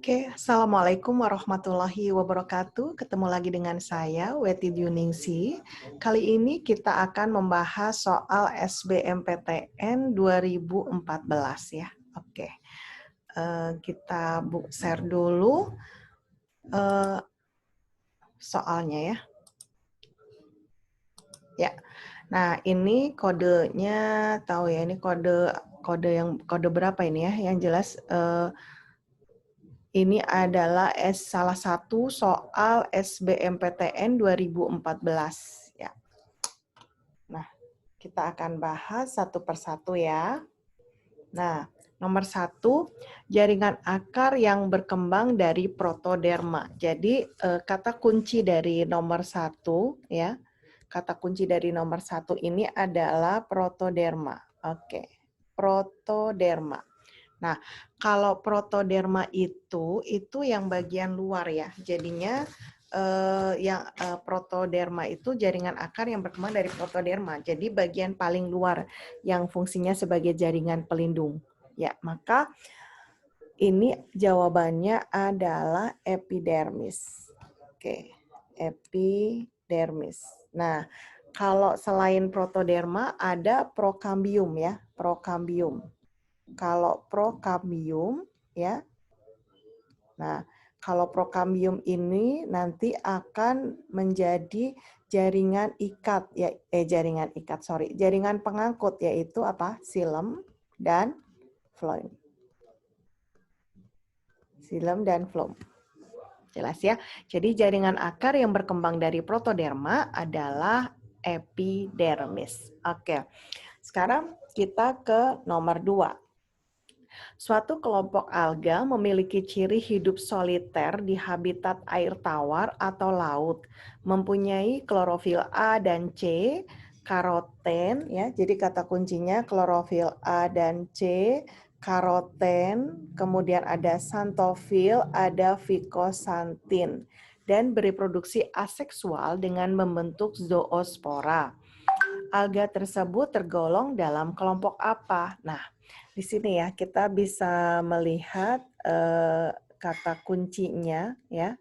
Oke, Assalamualaikum warahmatullahi wabarakatuh. Ketemu lagi dengan saya, Weti Yuningsi. Kali ini kita akan membahas soal SBMPTN 2014 ya. Oke, kita share dulu soalnya ya. Ya, nah ini kodenya, tahu ya, ini kode berapa ini ya? Yang jelas ini adalah salah satu soal SBMPTN 2014 ya. Nah, kita akan bahas satu persatu ya. Nah, nomor 1, jaringan akar yang berkembang dari protoderma. Jadi kata kunci dari nomor 1 ya. Kata kunci dari nomor 1 ini adalah protoderma. Oke, protoderma. Nah, kalau protoderma itu yang bagian luar ya. Jadinya protoderma itu jaringan akar yang berkembang dari protoderma. Jadi bagian paling luar yang fungsinya sebagai jaringan pelindung. Ya, maka ini jawabannya adalah epidermis. Oke, epidermis. Nah, kalau selain protoderma ada prokambium ya, prokambium. Kalau prokambium ya. Nah, kalau prokambium ini nanti akan menjadi jaringan jaringan pengangkut yaitu apa? Xilem dan phloem. Xilem dan phloem. Jelas ya. Jadi jaringan akar yang berkembang dari protoderma adalah epidermis. Oke. Sekarang kita ke nomor 2. Suatu kelompok alga memiliki ciri hidup soliter di habitat air tawar atau laut, mempunyai klorofil A dan C, karoten, ya. Jadi kata kuncinya klorofil A dan C, karoten, kemudian ada xanthofil, ada ficosantin, dan bereproduksi aseksual dengan membentuk zoospora. Alga tersebut tergolong dalam kelompok apa? Nah, di sini ya kita bisa melihat kata kuncinya ya.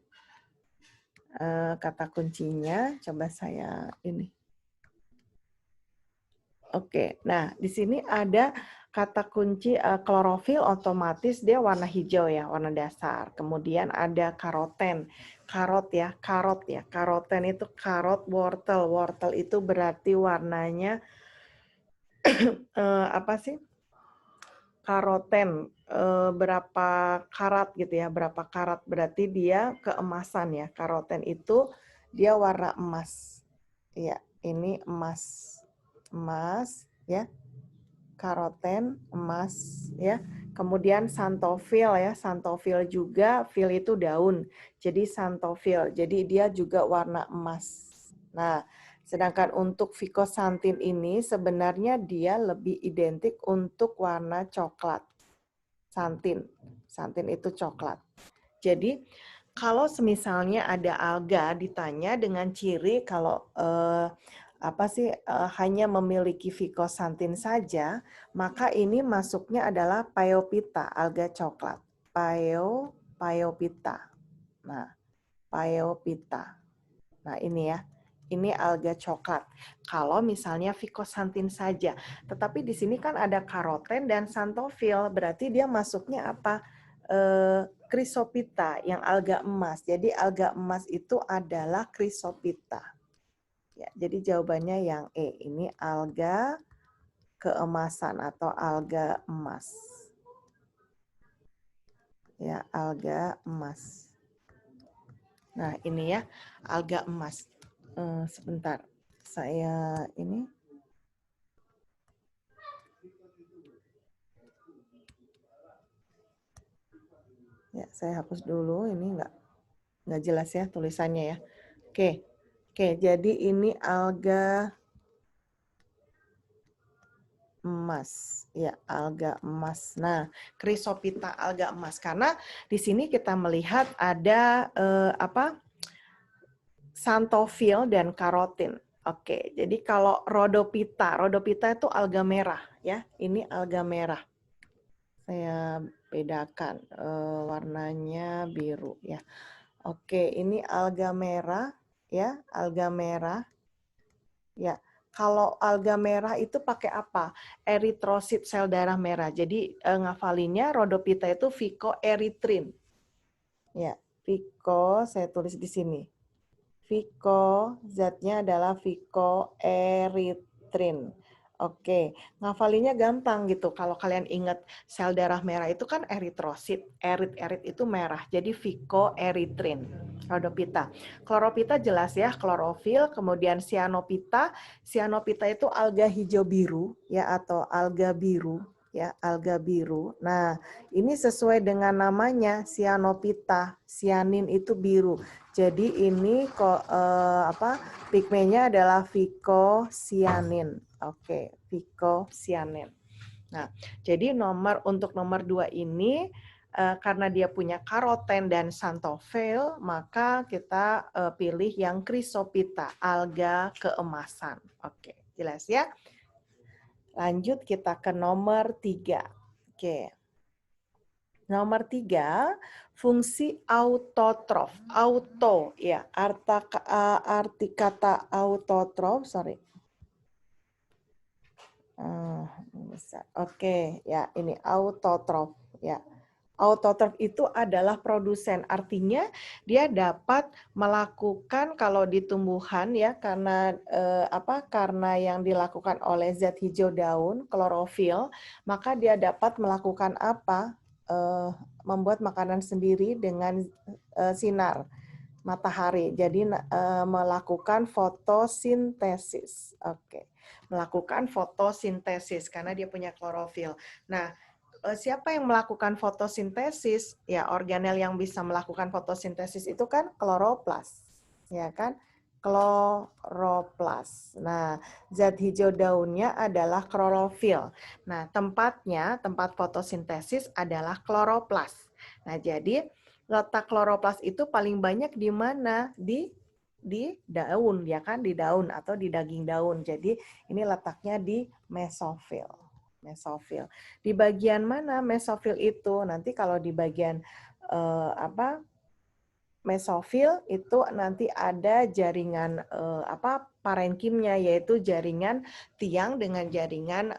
Kata kuncinya coba saya ini. Oke, nah di sini ada kata kunci klorofil, otomatis dia warna hijau ya, warna dasar. Kemudian ada karoten, karot ya. Karoten itu karot, wortel. Wortel itu berarti warnanya apa sih? Karoten berapa karat gitu ya, berapa karat berarti dia keemasan ya. Karoten itu dia warna emas. Ya, ini emas. Emas ya. Karoten emas ya. Kemudian xanthofil ya, xanthofil juga, fil itu daun. Jadi xanthofil. Jadi dia juga warna emas. Nah, sedangkan untuk ficosantin ini sebenarnya dia lebih identik untuk warna coklat. Santin itu coklat. Jadi kalau semisalnya ada alga ditanya dengan ciri kalau hanya memiliki ficosantin saja, maka ini masuknya adalah Phaeophyta, alga coklat. Phaeophyta. Nah, Phaeophyta. Nah, ini ya. Ini alga coklat. Kalau misalnya ficosantin saja. Tetapi di sini kan ada karoten dan xanthofil. Berarti dia masuknya apa? Chrysophyta yang alga emas. Jadi alga emas itu adalah Chrysophyta. Ya, jadi jawabannya yang E. Ini alga keemasan atau alga emas. Ya, alga emas. Nah, ini ya, alga emas. Sebentar, saya ini. Ya, saya hapus dulu, ini nggak jelas ya tulisannya ya. Oke, jadi ini alga emas, ya alga emas. Nah, Chrysophyta alga emas karena di sini kita melihat ada xanthofil dan karotin. Oke, jadi kalau rhodophyta itu alga merah ya. Ini alga merah. Saya bedakan warnanya biru ya. Oke, ini alga merah ya, alga merah. Ya, kalau alga merah itu pakai apa? Eritrosit sel darah merah. Jadi ngafalinnya Rhodophyta itu Phycoerythrin. Ya, Phyco, saya tulis di sini. Phyco, zatnya adalah Phycoerythrin. Oke, ngafalinya gampang gitu. Kalau kalian ingat sel darah merah itu kan eritrosit, erit itu merah. Jadi Phycoerythrin, Rhodophyta. Chlorophyta jelas ya, klorofil. Kemudian cyanophyta, cyanophyta itu alga hijau biru ya atau alga biru ya, alga biru. Nah, ini sesuai dengan namanya cyanophyta. Cyanin itu biru. Jadi ini kok pigmennya adalah vicocyanin. Oke, vicocyanin. Nah, jadi untuk nomor 2 ini karena dia punya karoten dan xanthophyll, maka kita pilih yang Chrysophyta, alga keemasan. Oke, jelas ya? Lanjut kita ke nomor 3. Oke. Nomor 3, fungsi autotrof. Auto, ya, arti kata autotrof, sorry. Oke, ya, ini autotrof, ya. Autotrof itu adalah produsen, artinya dia dapat melakukan kalau di tumbuhan ya karena karena yang dilakukan oleh zat hijau daun, klorofil, maka dia dapat melakukan apa? Membuat makanan sendiri dengan sinar matahari. Jadi melakukan fotosintesis. Oke. Melakukan fotosintesis karena dia punya klorofil. Nah, siapa yang melakukan fotosintesis? Ya, organel yang bisa melakukan fotosintesis itu kan kloroplas. Ya kan? Kloroplas. Nah, zat hijau daunnya adalah klorofil. Nah, tempat fotosintesis adalah kloroplas. Nah, jadi letak kloroplas itu paling banyak di mana? Di daun, ya kan? Di daun atau di daging daun. Jadi ini letaknya di mesofil. Mesofil. Di bagian mana mesofil itu? Nanti kalau di bagian mesofil itu nanti ada jaringan parenkimnya, yaitu jaringan tiang dengan jaringan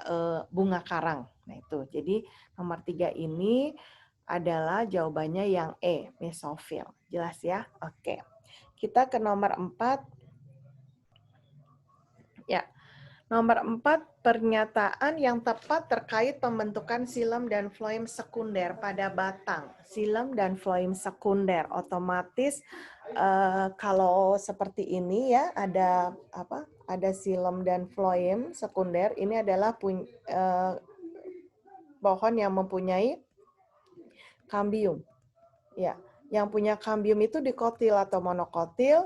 bunga karang. Nah itu. Jadi nomor 3 ini adalah jawabannya yang E, mesofil. Jelas ya? Oke. Kita ke nomor 4. Ya. Nomor 4, pernyataan yang tepat terkait pembentukan xilem dan floem sekunder pada batang. Xilem dan floem sekunder otomatis kalau seperti ini ya ada xilem dan floem sekunder. Ini adalah pohon yang mempunyai kambium. Ya, yang punya kambium itu dikotil atau monokotil.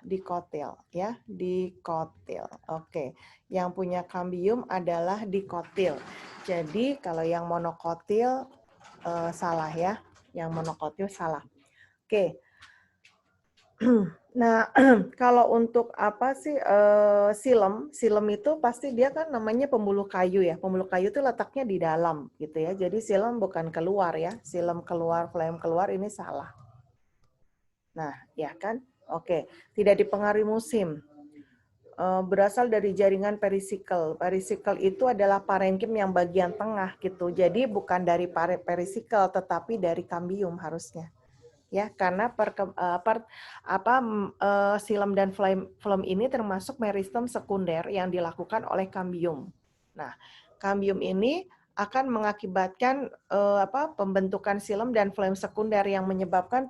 Dikotil ya, dikotil. Oke, yang punya kambium adalah dikotil. Jadi kalau yang monokotil salah ya, yang monokotil salah. Oke. Nah, kalau untuk apa sih xilem itu pasti dia kan namanya pembuluh kayu ya. Pembuluh kayu itu letaknya di dalam gitu ya. Jadi xilem bukan keluar ya. Xilem keluar, floem keluar ini salah. Nah, ya kan? Oke, tidak dipengaruhi musim. Berasal dari jaringan perisikel. Perisikel itu adalah parenkim yang bagian tengah gitu. Jadi bukan dari perisikel tetapi dari kambium harusnya. Ya, karena xilem dan floem ini termasuk meristem sekunder yang dilakukan oleh kambium. Nah, kambium ini akan mengakibatkan pembentukan xilem dan floem sekunder yang menyebabkan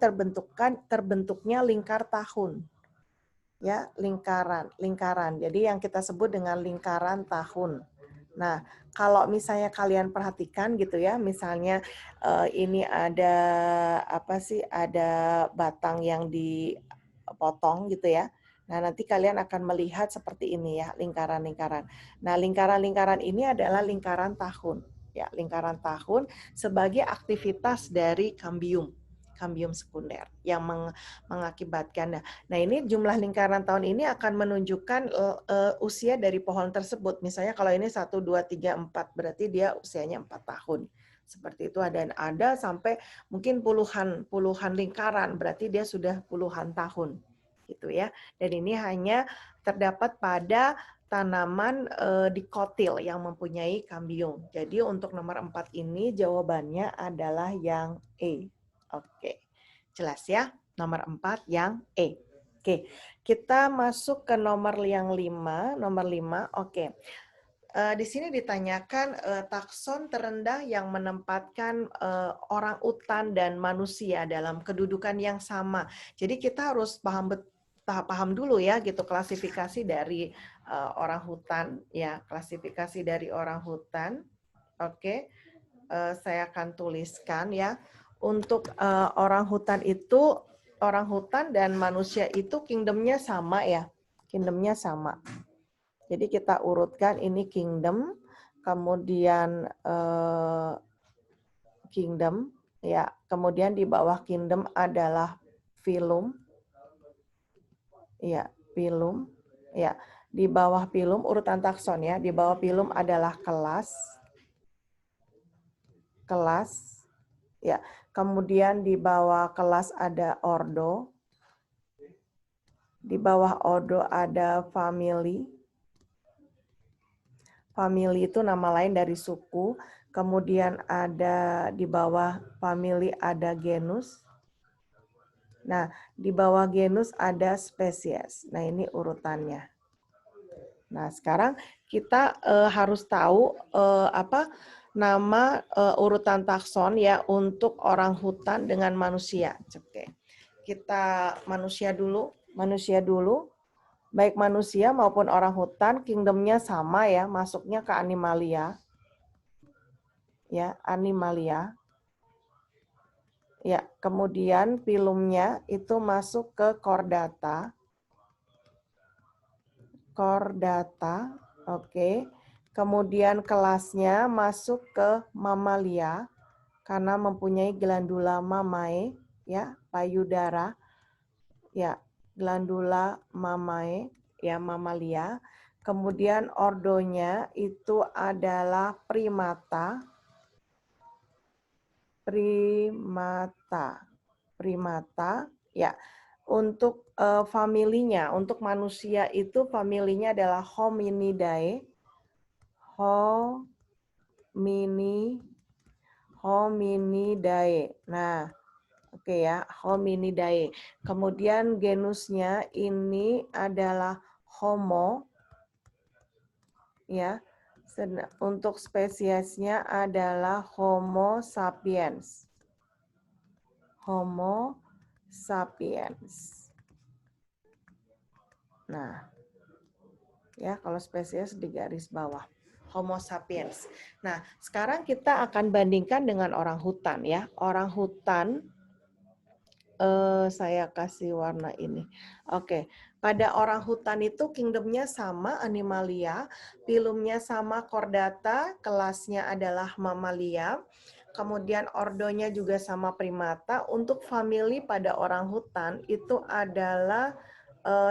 terbentuknya lingkar tahun. Ya, lingkaran. Jadi yang kita sebut dengan lingkaran tahun. Nah, kalau misalnya kalian perhatikan gitu ya, misalnya ini ada ada batang yang dipotong gitu ya. Nah, nanti kalian akan melihat seperti ini ya, lingkaran-lingkaran. Nah, lingkaran-lingkaran ini adalah lingkaran tahun. Ya, lingkaran tahun sebagai aktivitas dari kambium sekunder yang mengakibatkan. Nah, ini jumlah lingkaran tahun ini akan menunjukkan usia dari pohon tersebut. Misalnya kalau ini 1, 2, 3, 4, berarti dia usianya 4 tahun. Seperti itu ada sampai mungkin puluhan lingkaran, berarti dia sudah puluhan tahun gitu ya. Dan ini hanya terdapat pada tanaman dikotil yang mempunyai kambium. Jadi untuk nomor 4 ini jawabannya adalah yang E. Oke. Jelas ya? Nomor 4 yang E. Oke. Kita masuk ke nomor yang 5. Nomor 5. Oke. Di sini ditanyakan takson terendah yang menempatkan orang utan dan manusia dalam kedudukan yang sama. Jadi kita harus paham dulu ya gitu klasifikasi dari orang hutan ya, klasifikasi dari orang hutan. Oke. Saya akan tuliskan ya. Untuk orang hutan itu, orang hutan dan manusia itu kingdomnya sama ya. Kingdomnya sama. Jadi kita urutkan ini kingdom, kemudian kingdom ya, kemudian di bawah kingdom adalah phylum. Ya, phylum. Ya, di bawah phylum urutan takson ya. Di bawah phylum adalah kelas. Kelas. Ya, kemudian di bawah kelas ada ordo. Di bawah ordo ada family. Family itu nama lain dari suku. Kemudian ada di bawah family ada genus. Nah, di bawah genus ada spesies. Nah, ini urutannya. Nah, sekarang kita harus tahu apa nama urutan takson ya untuk orang hutan dengan manusia. Oke. Kita manusia dulu. Baik manusia maupun orang hutan, kingdomnya sama ya, masuknya ke animalia. Ya, animalia. Ya, kemudian phylumnya itu masuk ke chordata. Chordata, oke. Kemudian kelasnya masuk ke mamalia karena mempunyai glandula mamae, ya, payudara. Ya, glandula mamae, ya, mamalia. Kemudian ordonya itu adalah primata. Primata, ya. Untuk familinya, untuk manusia itu familinya adalah Hominidae. Hominidae. Nah, oke ya, Hominidae. Kemudian genusnya ini adalah Homo, ya. Untuk spesiesnya adalah Homo sapiens. Homo sapiens. Nah, ya kalau spesies di garis bawah. Homo sapiens. Nah, sekarang kita akan bandingkan dengan orang hutan ya. Orang hutan, saya kasih warna ini. Oke, pada orang hutan itu kingdomnya sama animalia, phylumnya sama chordata, kelasnya adalah mamalia. Kemudian ordonya juga sama primata. Untuk famili pada orang hutan itu adalah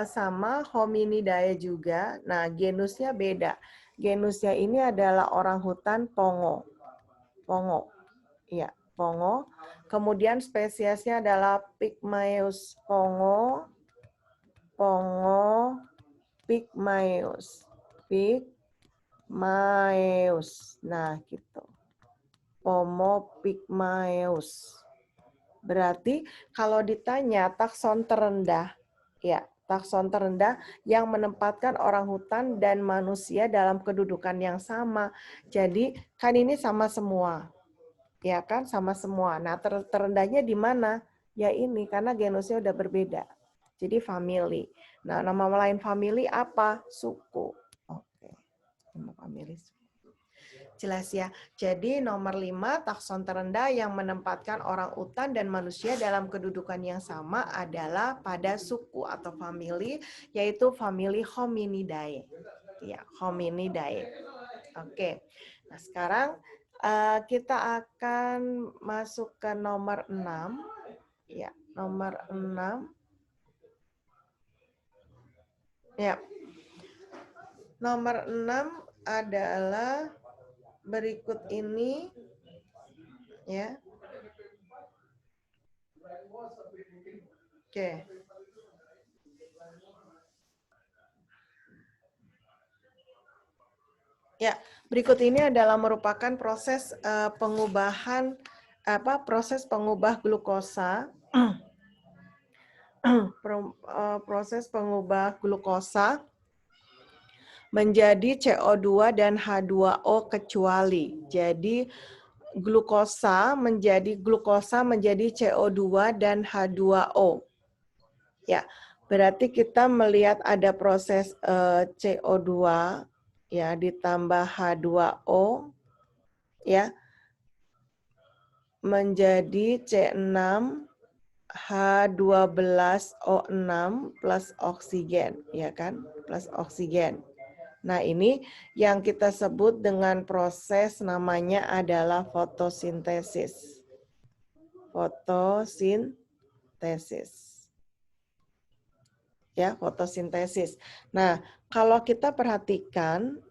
sama Hominidae juga. Nah, genusnya beda. Genusnya ini adalah orang hutan pongo. Pongo. Iya, pongo. Kemudian spesiesnya adalah Pygmaeus pongo. Pongo Pygmaeus. Pygmaeus. Nah, gitu. Homo pygmaeus. Berarti kalau ditanya takson terendah, ya takson terendah yang menempatkan orang hutan dan manusia dalam kedudukan yang sama. Jadi kan ini sama semua, ya kan sama semua. Nah terendahnya di mana? Ya ini karena genusnya udah berbeda. Jadi family. Nah nama lain family apa? Suku. Oke, nama family suku. Jelas ya. Jadi nomor 5, takson terendah yang menempatkan orang utan dan manusia dalam kedudukan yang sama adalah pada suku atau famili, yaitu famili Hominidae. Ya, Hominidae. Oke. Nah, sekarang kita akan masuk ke nomor 6. Ya, nomor 6. Ya. Nomor 6 adalah berikut ini. Ya. Oke. Ya, berikut ini adalah merupakan proses pengubahan proses pengubah glukosa proses pengubah glukosa menjadi CO2 dan H2O kecuali. Jadi glukosa menjadi CO2 dan H2O. Ya, berarti kita melihat ada proses CO2 ya ditambah H2O ya menjadi C6H12O6 plus oksigen ya kan, plus oksigen. Nah, ini yang kita sebut dengan proses namanya adalah fotosintesis. Fotosintesis. Ya, fotosintesis. Nah, kalau kita perhatikan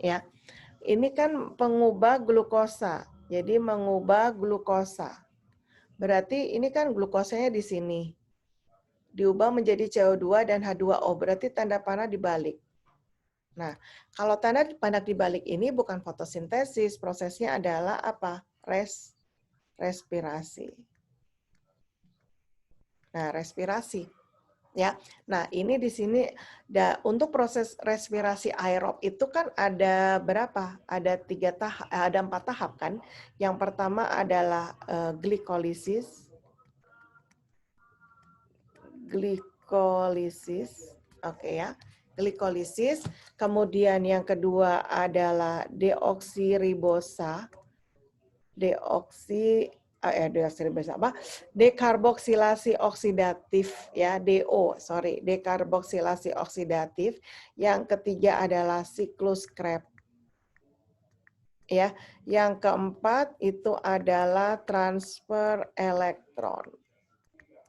ya, ini kan pengubah glukosa. Jadi mengubah glukosa. Berarti ini kan glukosanya di sini. Diubah menjadi CO2 dan H2O. Berarti tanda panah dibalik. Nah, kalau tanda panah dibalik ini bukan fotosintesis, prosesnya adalah apa? Respirasi. Nah, respirasi. Ya, nah ini di sini untuk proses respirasi aerob itu kan ada berapa? Ada 4 tahap kan? Yang pertama adalah glikolisis, oke ya, glikolisis. Kemudian yang kedua adalah deoksiribosa, dekarboksilasi oksidatif ya, dekarboksilasi oksidatif. Yang ketiga adalah siklus Krebs. Ya, yang keempat itu adalah transfer elektron.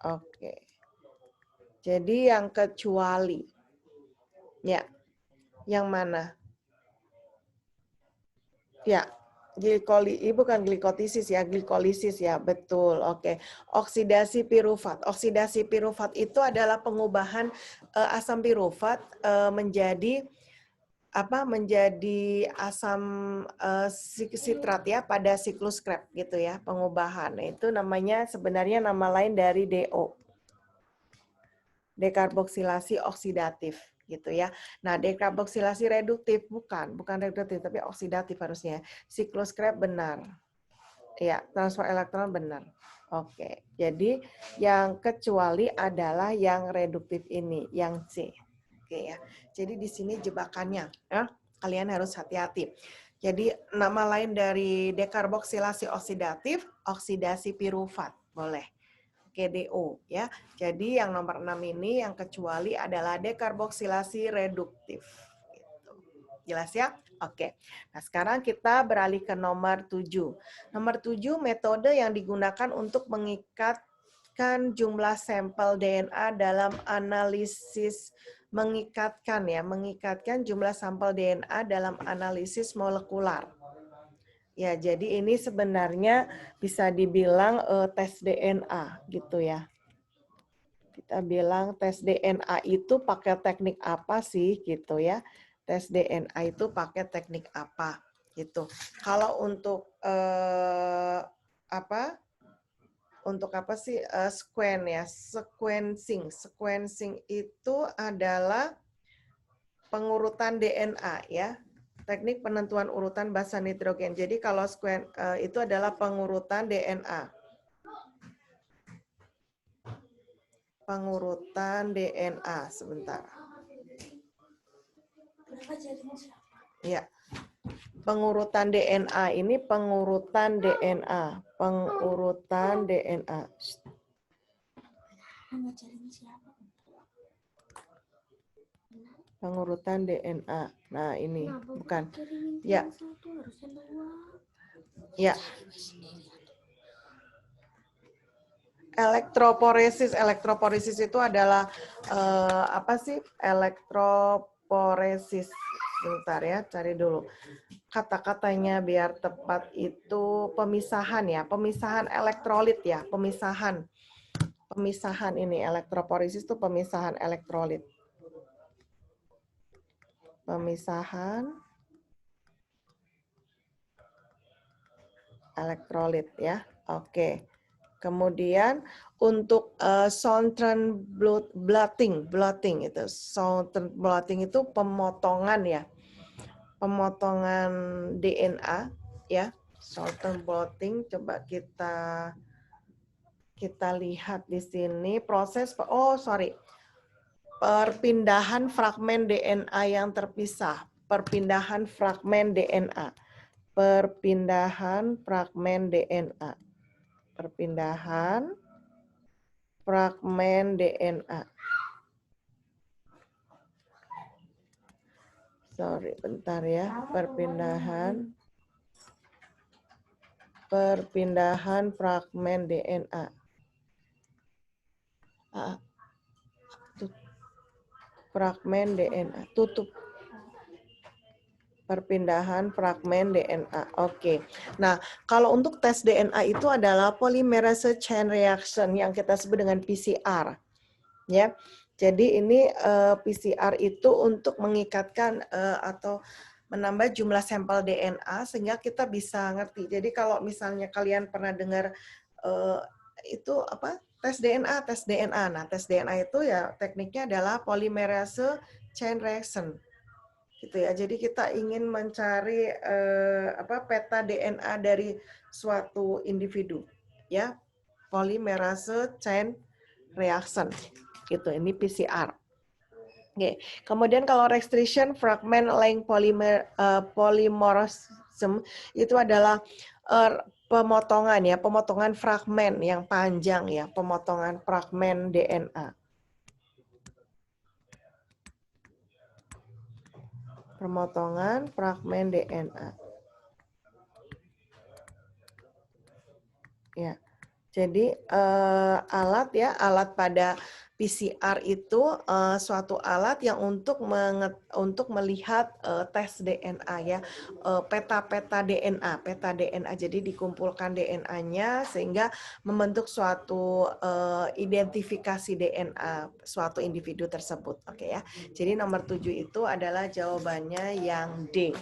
Oke. Jadi yang kecuali ya. Yang mana? Ya. Bukan glikolisis ya, glikolisis ya, betul. Oke. Oksidasi pirufat. Oksidasi pirufat itu adalah pengubahan asam pirufat menjadi asam sitrat ya pada siklus Krebs gitu ya, pengubahan. Nah, itu namanya sebenarnya nama lain dari DO. Dekarboksilasi oksidatif gitu ya. Nah, dekarboksilasi reduktif bukan reduktif tapi oksidatif harusnya. Siklus Krebs benar. Ya, transfer elektron benar. Oke. Jadi yang kecuali adalah yang reduktif ini, yang C. Oke ya. Jadi di sini jebakannya ya. Kalian harus hati-hati. Jadi nama lain dari dekarboksilasi oksidatif, oksidasi pirufat. Boleh. KDO ya. Jadi yang nomor 6 ini yang kecuali adalah dekarboksilasi reduktif. Gitu. Jelas ya? Oke. Nah, sekarang kita beralih ke nomor 7. Nomor 7 metode yang digunakan untuk mengikatkan jumlah sampel DNA dalam analisis mengikatkan jumlah sampel DNA dalam analisis molekular. Ya, jadi ini sebenarnya bisa dibilang tes DNA gitu ya. Kita bilang tes DNA itu pakai teknik apa sih gitu ya. Tes DNA itu pakai teknik apa gitu. Kalau untuk sequencing itu adalah pengurutan DNA ya. Teknik penentuan urutan basa nitrogen. Jadi kalau itu adalah pengurutan DNA. Pengurutan DNA sebentar. Ya. Pengurutan DNA ini pengurutan DNA. Pengurutan DNA. Nah, ini bukan. Ya. Ya. Elektroporesis itu adalah elektroporesis Bentar ya, cari dulu. Kata-katanya biar tepat itu pemisahan ya, pemisahan elektrolit ya, pemisahan. Pemisahan ini, elektroporesis itu pemisahan elektrolit. Pemisahan elektrolit ya. Oke. Kemudian untuk Southern blotting itu. Southern blotting itu pemotongan ya. Pemotongan DNA ya. Southern blotting coba kita lihat di sini proses perpindahan fragmen DNA yang terpisah. Perpindahan fragmen DNA. Perpindahan fragmen DNA. Perpindahan fragmen DNA. Sorry, bentar ya. Perpindahan fragmen DNA. Fragmen DNA. Tutup. Perpindahan fragmen DNA. Oke. Nah, kalau untuk tes DNA itu adalah polymerase chain reaction yang kita sebut dengan PCR. Ya. Jadi ini PCR itu untuk mengikatkan atau menambah jumlah sampel DNA sehingga kita bisa ngerti. Jadi kalau misalnya kalian pernah dengar itu apa? Tes DNA. Nah, tes DNA itu ya tekniknya adalah polymerase chain reaction. Gitu ya. Jadi kita ingin mencari peta DNA dari suatu individu, ya. Polymerase chain reaction. Gitu. Ini PCR. Oke. Kemudian kalau restriction fragment length polymorphism itu adalah pemotongan ya, pemotongan fragmen yang panjang ya, pemotongan fragmen DNA. Pemotongan fragmen DNA. Ya. Jadi alat pada PCR itu suatu alat yang untuk melihat tes DNA ya, peta DNA. Jadi dikumpulkan DNA-nya sehingga membentuk suatu identifikasi DNA suatu individu tersebut. Oke ya. Jadi nomor 7 itu adalah jawabannya yang D.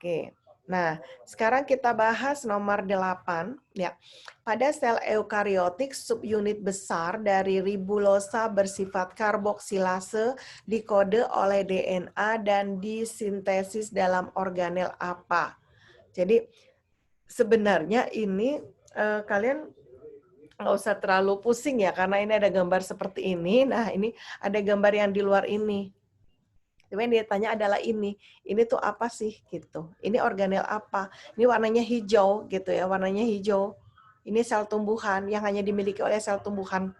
Oke. Nah, sekarang kita bahas nomor 8 ya. Pada sel eukariotik, subunit besar dari ribulosa bersifat karboksilase dikode oleh DNA dan disintesis dalam organel apa? Jadi sebenarnya ini kalian nggak usah terlalu pusing ya karena ini ada gambar seperti ini. Nah, ini ada gambar yang di luar ini. Tapi yang dia tanya adalah ini tuh apa sih gitu. Ini organel apa? Ini warnanya hijau gitu ya, warnanya hijau. Ini sel tumbuhan yang hanya dimiliki oleh sel tumbuhan,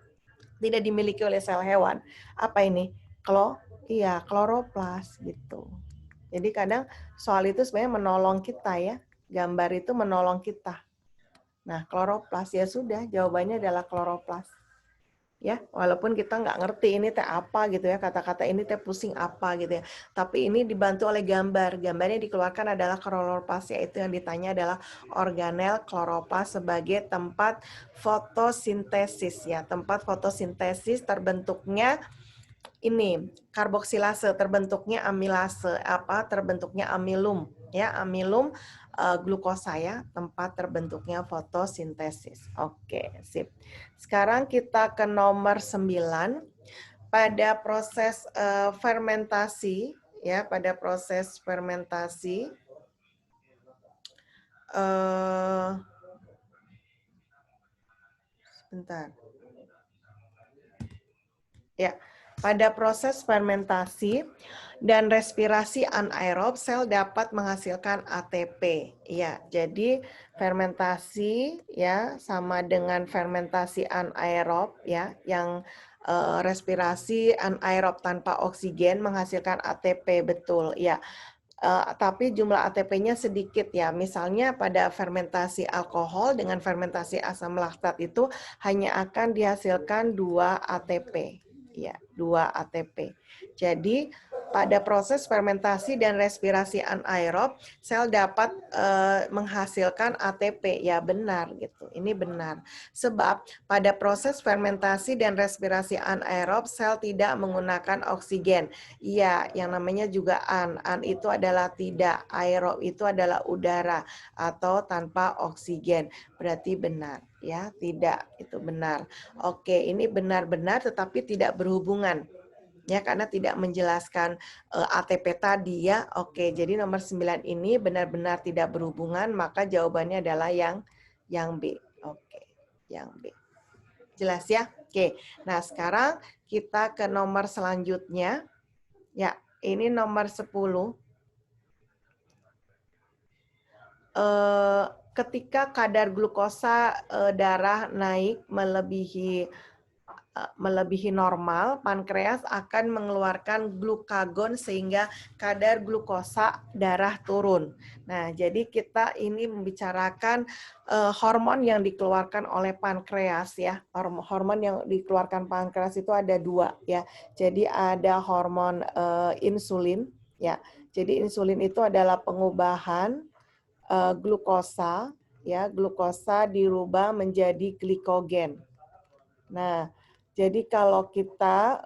tidak dimiliki oleh sel hewan. Apa ini? Kloroplas gitu. Jadi kadang soal itu sebenarnya menolong kita ya. Gambar itu menolong kita. Nah, kloroplas ya sudah, jawabannya adalah kloroplas. Ya, walaupun kita nggak ngerti ini teh apa gitu ya, kata-kata ini teh pusing apa gitu ya. Tapi ini dibantu oleh gambar. Gambarnya dikeluarkan adalah kloroplas, yaitu yang ditanya adalah organel kloroplas sebagai tempat fotosintesis ya. Tempat fotosintesis terbentuknya ini karboksilase, terbentuknya amilase, terbentuknya amilum ya, amilum glukosa ya, tempat terbentuknya fotosintesis. Oke, sip. Sekarang kita ke nomor 9. Pada proses fermentasi ya, pada proses fermentasi sebentar. Ya, pada proses fermentasi dan respirasi anaerob, sel dapat menghasilkan ATP. Ya, jadi fermentasi ya sama dengan fermentasi anaerob ya, yang respirasi anaerob tanpa oksigen menghasilkan ATP, betul ya. Tapi jumlah ATP-nya sedikit ya. Misalnya pada fermentasi alkohol dengan fermentasi asam laktat itu hanya akan dihasilkan 2 ATP. Ya, 2 ATP. Jadi pada proses fermentasi dan respirasi anaerob, sel dapat menghasilkan ATP. Ya benar gitu, ini benar. Sebab pada proses fermentasi dan respirasi anaerob, sel tidak menggunakan oksigen. Iya, yang namanya juga an itu adalah tidak, aerob itu adalah udara atau tanpa oksigen. Berarti benar, ya tidak, itu benar. Oke, ini benar-benar tetapi tidak berhubungan. Ya, karena tidak menjelaskan ATP tadi ya. Oke, jadi nomor 9 ini benar-benar tidak berhubungan, maka jawabannya adalah yang B. Oke, yang B. Jelas ya? Oke. Nah, sekarang kita ke nomor selanjutnya. Ya, ini nomor 10. Ketika kadar glukosa darah naik melebihi normal, pankreas akan mengeluarkan glukagon sehingga kadar glukosa darah turun. Nah, jadi kita ini membicarakan hormon yang dikeluarkan oleh pankreas ya. Hormon yang dikeluarkan pankreas itu ada 2 ya. Jadi ada hormon insulin ya. Jadi insulin itu adalah pengubahan glukosa ya, glukosa dirubah menjadi glikogen. Nah, jadi kalau kita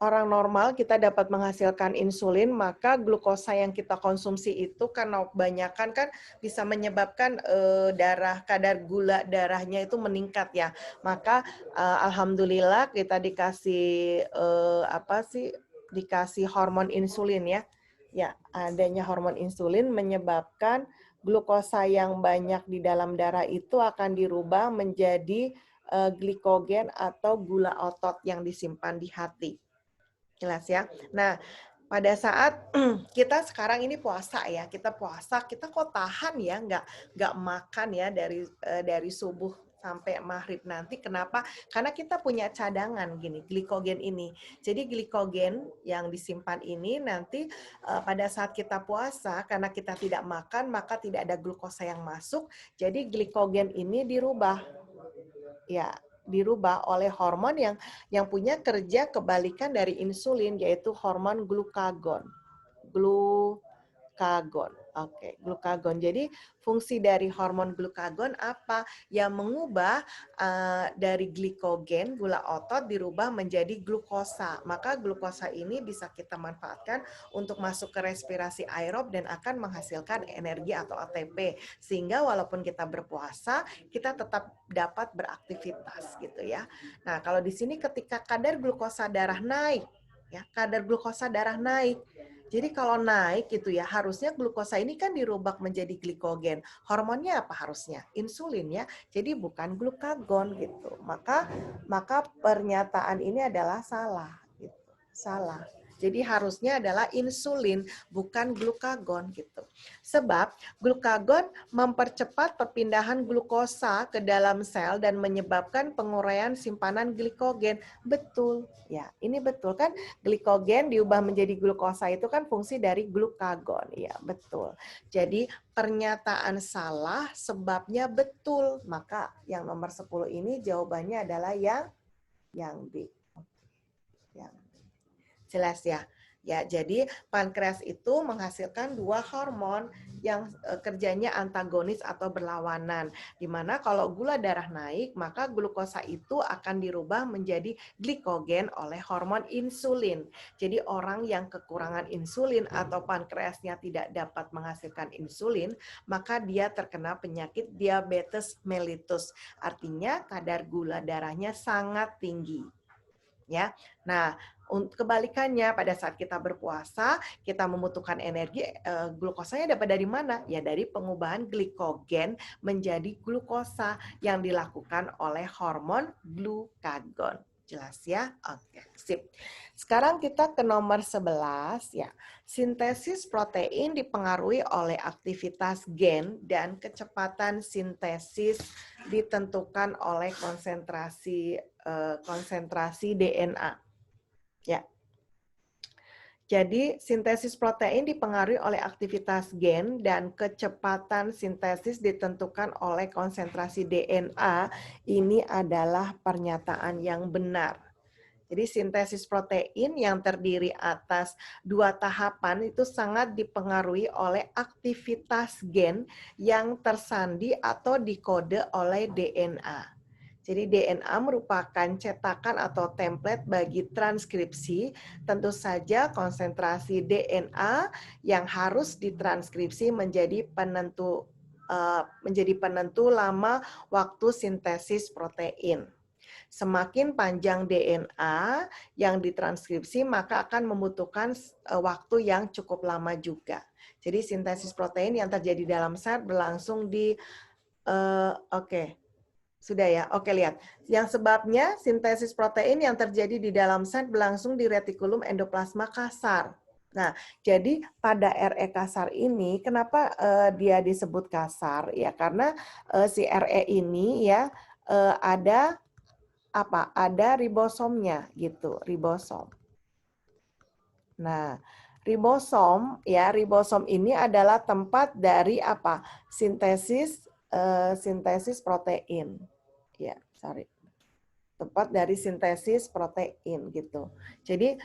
orang normal kita dapat menghasilkan insulin, maka glukosa yang kita konsumsi itu karena kebanyakan kan bisa menyebabkan kadar gula darahnya itu meningkat ya. Maka alhamdulillah kita dikasih dikasih hormon insulin ya. Ya, adanya hormon insulin menyebabkan glukosa yang banyak di dalam darah itu akan dirubah menjadi glikogen atau gula otot yang disimpan di hati. Jelas ya? Nah, pada saat kita sekarang ini puasa ya, kita puasa, kita kok tahan ya, nggak makan ya dari subuh sampai maghrib nanti. Kenapa? Karena kita punya cadangan gini, glikogen ini. Jadi glikogen yang disimpan ini nanti pada saat kita puasa, karena kita tidak makan, maka tidak ada glukosa yang masuk. Jadi glikogen ini dirubah. Ya, dirubah oleh hormon yang punya kerja kebalikan dari insulin, yaitu hormon glukagon. Glukagon. Oke, glukagon. Jadi fungsi dari hormon glukagon apa? Yang mengubah dari glikogen, gula otot dirubah menjadi glukosa. Maka glukosa ini bisa kita manfaatkan untuk masuk ke respirasi aerob dan akan menghasilkan energi atau ATP. Sehingga walaupun kita berpuasa, kita tetap dapat beraktivitas gitu ya. Nah, kalau di sini ketika kadar glukosa darah naik, ya, kadar glukosa darah naik. Jadi kalau naik gitu ya, harusnya glukosa ini kan dirubah menjadi glikogen. Hormonnya apa harusnya? Insulin ya. Jadi bukan glukagon gitu. Maka pernyataan ini adalah salah gitu. Salah. Jadi harusnya adalah insulin, bukan glukagon gitu. Sebab glukagon mempercepat perpindahan glukosa ke dalam sel dan menyebabkan penguraian simpanan glikogen. Betul. Ya, ini betul kan? Glikogen diubah menjadi glukosa itu kan fungsi dari glukagon. Ya, betul. Jadi pernyataan salah, sebabnya betul. Maka yang nomor 10 ini jawabannya adalah yang B. Yang jelas ya? Ya, jadi pankreas itu menghasilkan 2 hormon yang kerjanya antagonis atau berlawanan. Di mana kalau gula darah naik, maka glukosa itu akan dirubah menjadi glikogen oleh hormon insulin. Jadi orang yang kekurangan insulin atau pankreasnya tidak dapat menghasilkan insulin, maka dia terkena penyakit diabetes mellitus. Artinya kadar gula darahnya sangat tinggi. Ya. Nah, kebalikannya pada saat kita berpuasa, kita membutuhkan energi, glukosanya dapat dari mana? Ya dari pengubahan glikogen menjadi glukosa yang dilakukan oleh hormon glukagon. Jelas ya? Oke, sip. Sekarang kita ke nomor 11 ya. Sintesis protein dipengaruhi oleh aktivitas gen dan kecepatan sintesis ditentukan oleh konsentrasi DNA. Ya. Jadi sintesis protein dipengaruhi oleh aktivitas gen dan kecepatan sintesis ditentukan oleh konsentrasi DNA. Ini adalah pernyataan yang benar. Jadi sintesis protein yang terdiri atas 2 tahapan itu sangat dipengaruhi oleh aktivitas gen yang tersandi atau dikode oleh DNA. Jadi DNA merupakan cetakan atau template bagi transkripsi. Tentu saja konsentrasi DNA yang harus ditranskripsi menjadi penentu lama waktu sintesis protein. Semakin panjang DNA yang ditranskripsi, maka akan membutuhkan waktu yang cukup lama juga. Jadi sintesis protein yang terjadi dalam sel berlangsung di sudah ya. Oke, lihat. Yang sebabnya sintesis protein yang terjadi di dalam sel berlangsung di retikulum endoplasma kasar. Nah, jadi pada RE kasar ini, kenapa dia disebut kasar? Ya, karena si RE ini ya ada apa? Ada ribosomnya gitu, ribosom. Nah, ribosom ya, ribosom ini adalah tempat dari apa? Sintesis protein. Ya, sorry. Tempat dari sintesis protein gitu. Jadi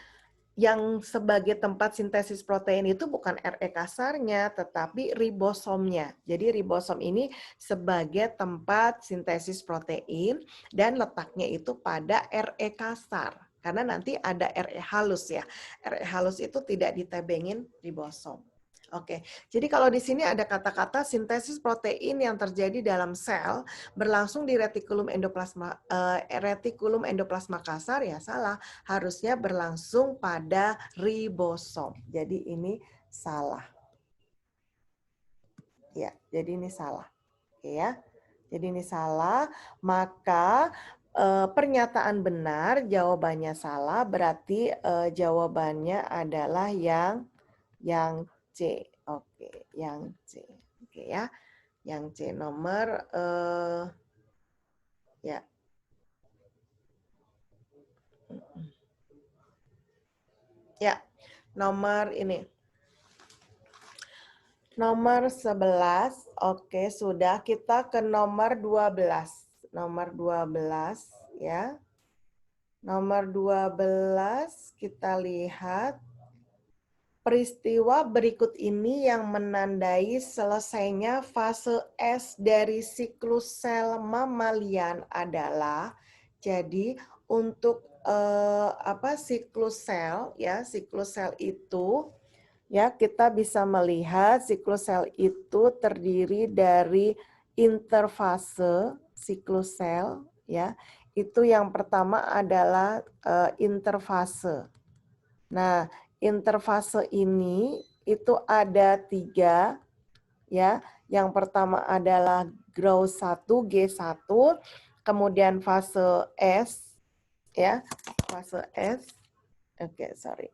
yang sebagai tempat sintesis protein itu bukan RE kasarnya, tetapi ribosomnya. Jadi ribosom ini sebagai tempat sintesis protein dan letaknya itu pada RE kasar. Karena nanti ada RE halus ya. RE halus itu tidak ditebengin ribosom. Oke, jadi kalau di sini ada kata-kata sintesis protein yang terjadi dalam sel berlangsung di retikulum endoplasma kasar, ya salah. Harusnya berlangsung pada ribosom. Jadi ini salah. Ya, jadi ini salah. Oke ya. Jadi ini salah, maka pernyataan benar, jawabannya salah, berarti jawabannya adalah yang C. Oke, yang C. Oke ya. Yang C nomor ya. Ya, nomor ini. Nomor 11. Oke, sudah. Kita ke nomor 12. Nomor 12 ya. Nomor 12 kita lihat peristiwa berikut ini yang menandai selesainya fase S dari siklus sel mamalian adalah, jadi untuk siklus sel ya, siklus sel itu ya kita bisa melihat siklus sel itu terdiri dari interfase siklus sel ya. Itu yang pertama adalah interfase. Nah, interfase ini itu ada 3 ya. Yang pertama adalah growth 1 G1, kemudian fase S ya, fase S. Oke, sorry.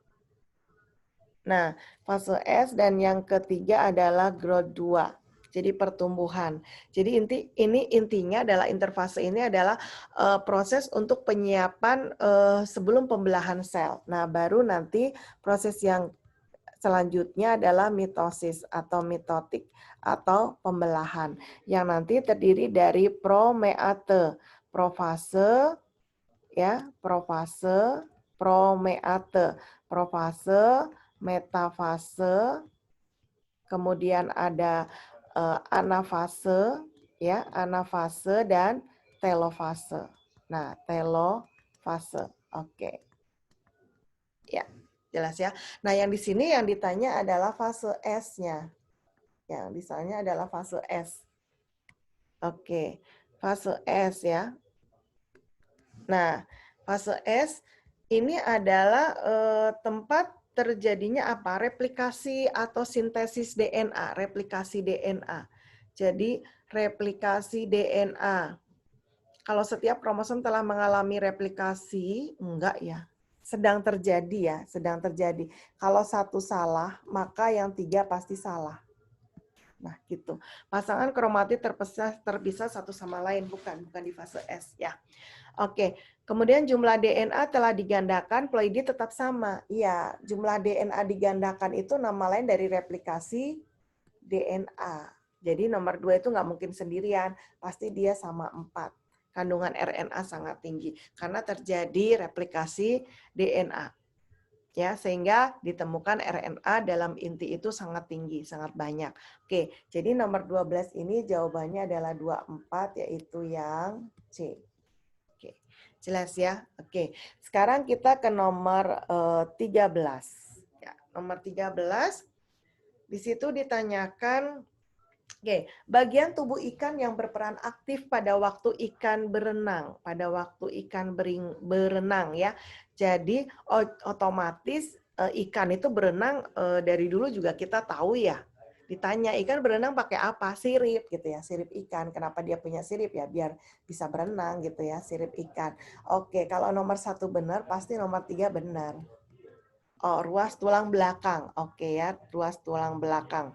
Nah, fase S dan yang ketiga adalah growth 2. Jadi pertumbuhan. Jadi intinya adalah interfase ini adalah proses untuk penyiapan sebelum pembelahan sel. Nah, baru nanti proses yang selanjutnya adalah mitosis atau mitotik atau pembelahan yang nanti terdiri dari promeate, profase ya, profase, promeate, profase, metafase, kemudian ada anafase, ya, anafase dan telofase. Nah, telofase, oke. Ya, jelas ya. Nah, yang di sini yang ditanya adalah fase S-nya. Yang ditanya adalah fase S. Oke, fase S ya. Nah, fase S ini adalah tempat terjadinya apa? Replikasi atau sintesis DNA, replikasi DNA. Jadi replikasi DNA. Kalau setiap kromosom telah mengalami replikasi, enggak ya. Sedang terjadi ya, sedang terjadi. Kalau satu salah, maka yang 3 pasti salah. Nah, gitu. Pasangan kromatid terpisah satu sama lain, bukan di fase S ya. Oke, kemudian jumlah DNA telah digandakan, ploidi tetap sama. Iya, jumlah DNA digandakan itu nama lain dari replikasi DNA. Jadi nomor 2 itu nggak mungkin sendirian, pasti dia sama 4. kandungan RNA sangat tinggi karena terjadi replikasi DNA. Ya, sehingga ditemukan RNA dalam inti itu sangat tinggi, sangat banyak. Oke, jadi nomor 12 ini jawabannya adalah 24, yaitu yang C. Oke, jelas ya? Oke, sekarang kita ke nomor 13. Ya, nomor 13, di situ ditanyakan, oke, bagian tubuh ikan yang berperan aktif pada waktu ikan berenang, berenang ya. Jadi otomatis ikan itu berenang dari dulu juga kita tahu ya. Ditanya ikan berenang pakai apa? Sirip gitu ya, sirip ikan. Kenapa dia punya sirip ya? Biar bisa berenang gitu ya, sirip ikan. Oke, kalau nomor 1 benar, pasti nomor 3 benar. Oh, ruas tulang belakang. Oke ya, ruas tulang belakang.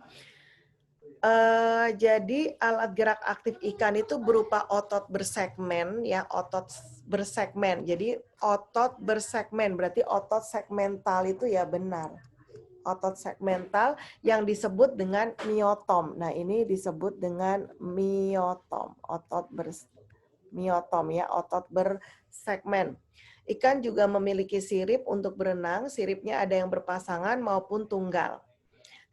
Jadi alat gerak aktif ikan itu berupa otot bersegmen ya, otot bersegmen. Jadi otot bersegmen berarti otot segmental itu ya benar. Otot segmental yang disebut dengan miotom. Nah, ini disebut dengan miotom, miotom ya, otot bersegmen. Ikan juga memiliki sirip untuk berenang, siripnya ada yang berpasangan maupun tunggal.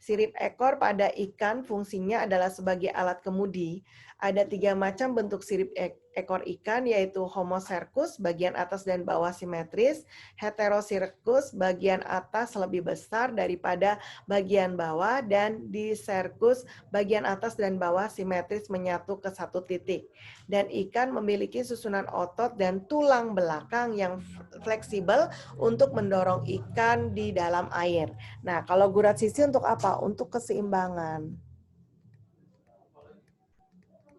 Sirip ekor pada ikan fungsinya adalah sebagai alat kemudi. Ada 3 macam bentuk sirip ekor ikan, yaitu homocercus, bagian atas dan bawah simetris, heterocercus, bagian atas lebih besar daripada bagian bawah, dan dicercus, bagian atas dan bawah simetris menyatu ke satu titik. Dan ikan memiliki susunan otot dan tulang belakang yang fleksibel untuk mendorong ikan di dalam air. Nah, kalau gurat sisi untuk apa? Untuk keseimbangan.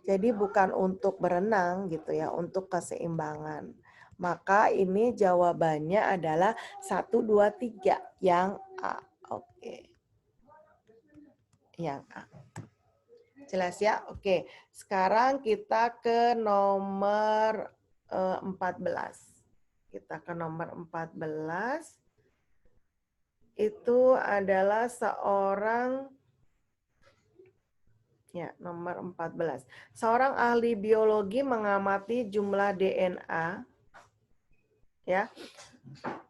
Jadi bukan untuk berenang gitu ya, untuk keseimbangan. Maka ini jawabannya adalah 1, 2, 3 yang A. Oke. Yang A. Jelas ya? Oke. Sekarang kita ke nomor 14. Kita ke nomor 14. Itu adalah seorang, ya, nomor 14. Seorang ahli biologi mengamati jumlah DNA ya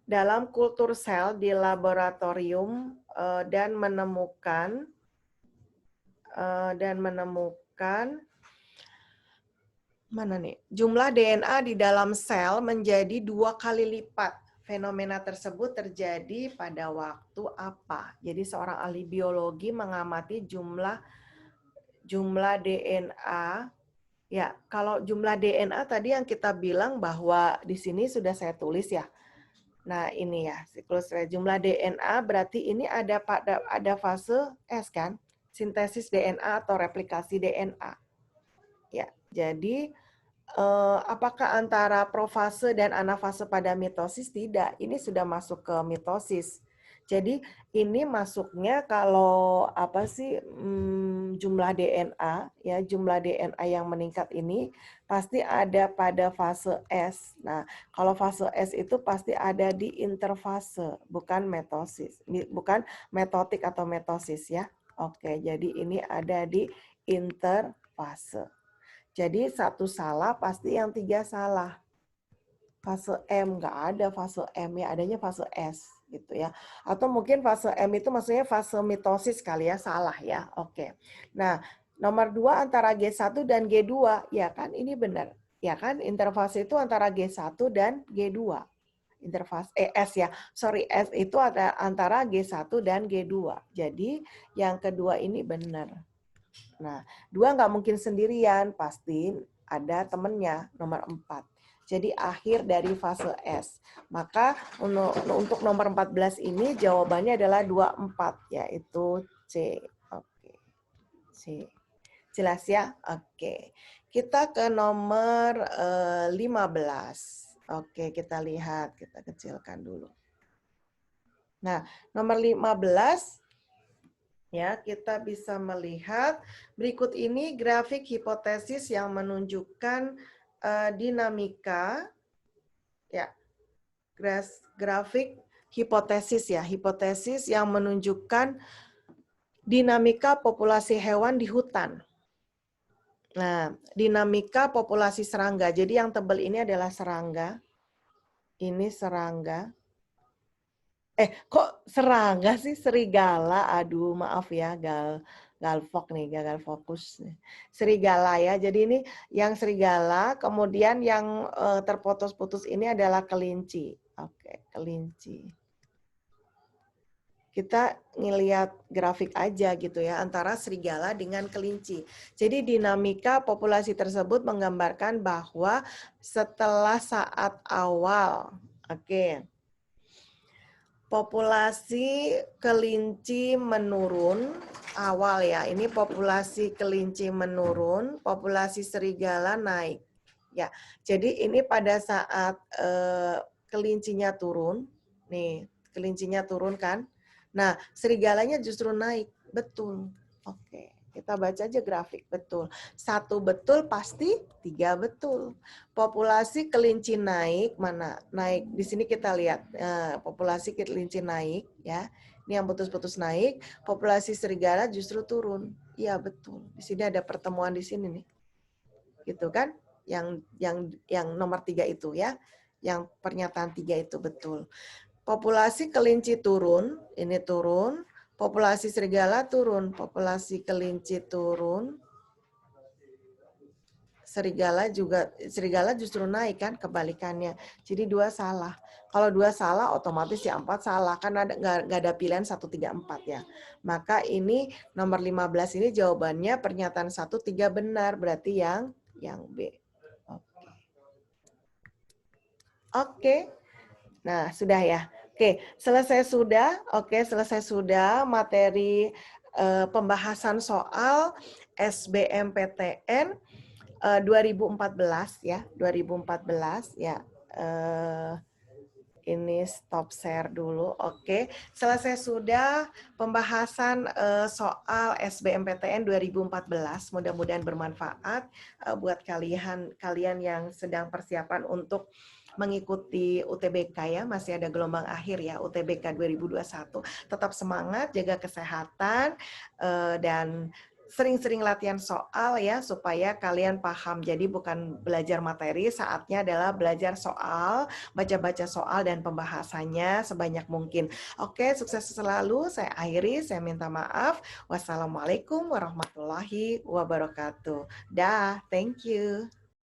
dalam kultur sel di laboratorium dan menemukan mana nih? Jumlah DNA di dalam sel menjadi 2 kali lipat. Fenomena tersebut terjadi pada waktu apa? Jadi seorang ahli biologi mengamati jumlah DNA. Ya, kalau jumlah DNA tadi yang kita bilang bahwa di sini sudah saya tulis ya. Nah, ini ya, siklus jumlah DNA berarti ini ada fase S kan? Sintesis DNA atau replikasi DNA. Ya, jadi apakah antara profase dan anafase pada mitosis? Tidak, ini sudah masuk ke mitosis. Jadi ini masuknya kalau apa sih jumlah DNA ya, jumlah DNA yang meningkat ini pasti ada pada fase S. Nah, kalau fase S itu pasti ada di interfase, bukan mitosis, bukan mitotik atau mitosis ya. Oke, jadi ini ada di interfase. Jadi 1 salah pasti yang 3 salah. Fase M nggak ada fase M ya, adanya fase S gitu ya. Atau mungkin fase M itu maksudnya fase mitosis kali ya, salah ya. Oke. Nah, nomor 2 antara G1 dan G2, ya kan ini benar. Ya kan, interfase itu antara G1 dan G2. Interfase S ya. Sorry, S itu ada antara G1 dan G2. Jadi yang kedua ini benar. Nah, 2 nggak mungkin sendirian, pasti ada temennya, nomor 4. Jadi akhir dari fase S. Maka untuk nomor 14 ini jawabannya adalah 24, yaitu C. Oke. C. Jelas ya? Oke. Kita ke nomor 15. Oke, kita lihat, kita kecilkan dulu. Nah, nomor 15 ya, kita bisa melihat berikut ini grafik hipotesis yang menunjukkan dinamika ya. Grafik hipotesis ya, hipotesis yang menunjukkan dinamika populasi hewan di hutan. Nah, dinamika populasi serangga. Jadi yang tebal ini adalah serangga. Ini serangga. Kok serangga sih? Serigala. Aduh, maaf ya, galvok nih, gagal fokus. Serigala ya. Jadi ini yang serigala, kemudian yang terputus-putus ini adalah kelinci. Oke, kelinci. Kita ngelihat grafik aja gitu ya, antara serigala dengan kelinci. Jadi dinamika populasi tersebut menggambarkan bahwa setelah saat awal, oke, populasi kelinci menurun awal ya. Ini populasi kelinci menurun, populasi serigala naik. Ya, jadi ini pada saat kelincinya turun, nih kelincinya turun kan. Nah, serigalanya justru naik, betul. Oke, kita baca aja grafik, betul. 1 betul pasti 3 betul. Populasi kelinci naik, mana? Naik. Di sini kita lihat populasi kelinci naik ya. Ini yang putus-putus naik, populasi serigala justru turun. Iya, betul. Di sini ada pertemuan di sini nih. Gitu kan? Yang nomor 3 itu ya. Yang pernyataan 3 itu betul. Populasi kelinci turun, ini turun. Populasi serigala turun, populasi kelinci turun. Serigala justru naik kan, kebalikannya. Jadi 2 salah. Kalau 2 salah otomatis ya 4 salah, kan nggak ada pilihan 1, 3, 4 ya. Maka ini nomor 15 ini jawabannya pernyataan 1, 3 benar, berarti yang B. Oke. Nah, sudah ya. Oke, selesai sudah. Oke, selesai sudah materi pembahasan soal SBMPTN 2014 ya, 2014 ya. Ini stop share dulu. Oke, selesai sudah pembahasan soal SBMPTN 2014. Mudah-mudahan bermanfaat buat kalian yang sedang persiapan untuk mengikuti UTBK ya, masih ada gelombang akhir ya, UTBK 2021. Tetap semangat, jaga kesehatan, dan sering-sering latihan soal ya, supaya kalian paham. Jadi bukan belajar materi, saatnya adalah belajar soal, baca-baca soal dan pembahasannya sebanyak mungkin. Oke, sukses selalu. Saya akhiri, saya minta maaf. Wassalamualaikum warahmatullahi wabarakatuh. Dah, thank you.